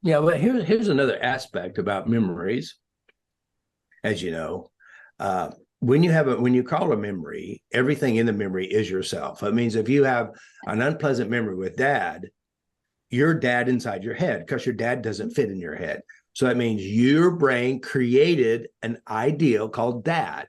Yeah, well, here's another aspect about memories. As you know, uh, when you call a memory, everything in the memory is yourself. It means if you have an unpleasant memory with dad, your dad inside your head, because your dad doesn't fit in your head. So that means your brain created an ideal called dad.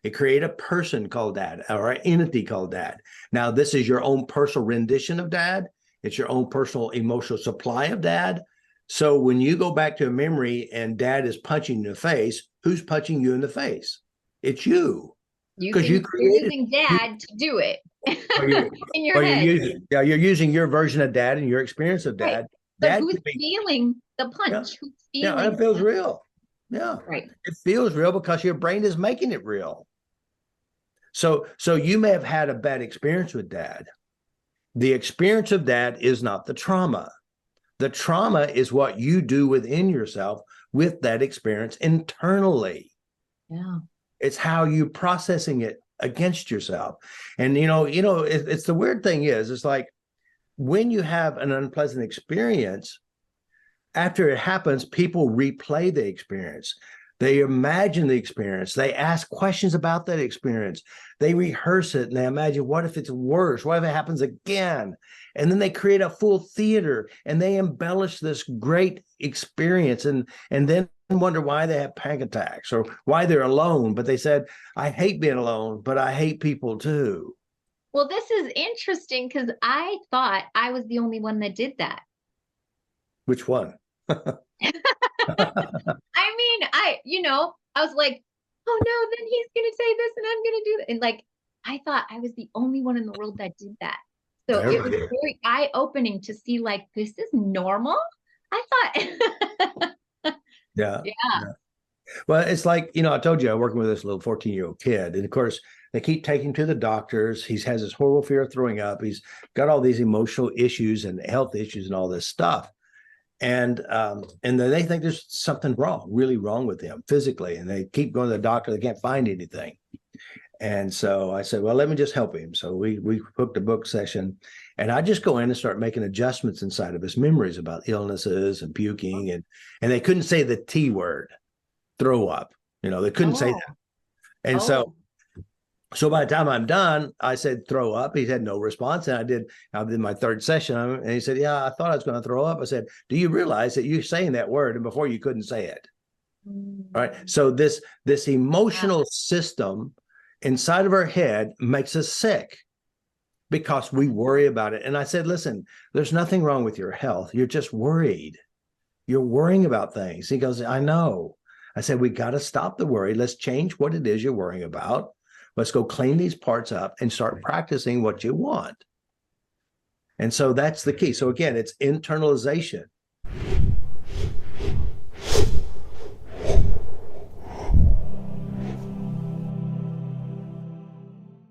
It created a person called dad or an entity called dad. Now, this is your own personal rendition of dad. It's your own personal emotional supply of dad. So when you go back to a memory and dad is punching you in the face, who's punching you in the face? It's you because you You're created. using dad to do it Or you're, in your or you're head. using, yeah, you're using your version of dad and your experience of Right. dad. But Dad who's could be, feeling the yeah, punch? Who's yeah, it feeling? feels real. Yeah, Right. it feels real because your brain is making it real. So you may have had a bad experience with dad. The experience of dad is not the trauma. The trauma is what you do within yourself with that experience internally. Yeah. It's how you processing it against yourself. And it's the weird thing is, it's like when you have an unpleasant experience, after it happens, people replay the experience. They imagine the experience. They ask questions about that experience. They rehearse it and they imagine, what if it's worse? What if it happens again? And then they create a full theater and they embellish this great experience and then wonder why they have panic attacks or why they're alone. But they said, I hate being alone, but I hate people too. Well, this is interesting because I thought I was the only one that did that. Which one? I mean, I was like, oh no, then he's gonna say this and I'm gonna do that. And like, I thought I was the only one in the world that did that. So it was Everybody. very eye-opening to see like this is normal. I thought, Yeah. yeah. Yeah. Well, it's like, I told you I'm working with this little 14-year-old kid. And of course, they keep taking him to the doctors. He has this horrible fear of throwing up. He's got all these emotional issues and health issues and all this stuff. And then they think there's something wrong, really wrong with him physically. And they keep going to the doctor. They can't find anything. And so I said, well, let me just help him. So we booked a book session, and I just go in and start making adjustments inside of his memories about illnesses and puking, and they couldn't say the T word, throw up. They couldn't say Oh, that. And oh, so by the time I'm done, I said throw up. He had no response, and I did my third session, and he said, yeah, I thought I was going to throw up. I said, do you realize that you're saying that word, and before you couldn't say it? All right. mm, So this yeah. emotional system inside of our head makes us sick because we worry about it. And I said, listen, there's nothing wrong with your health. You're just worried. You're worrying about things. He goes, I know. I said, we got to stop the worry. Let's change what it is you're worrying about. Let's go clean these parts up and start practicing what you want. And so that's the key. So again, it's internalization.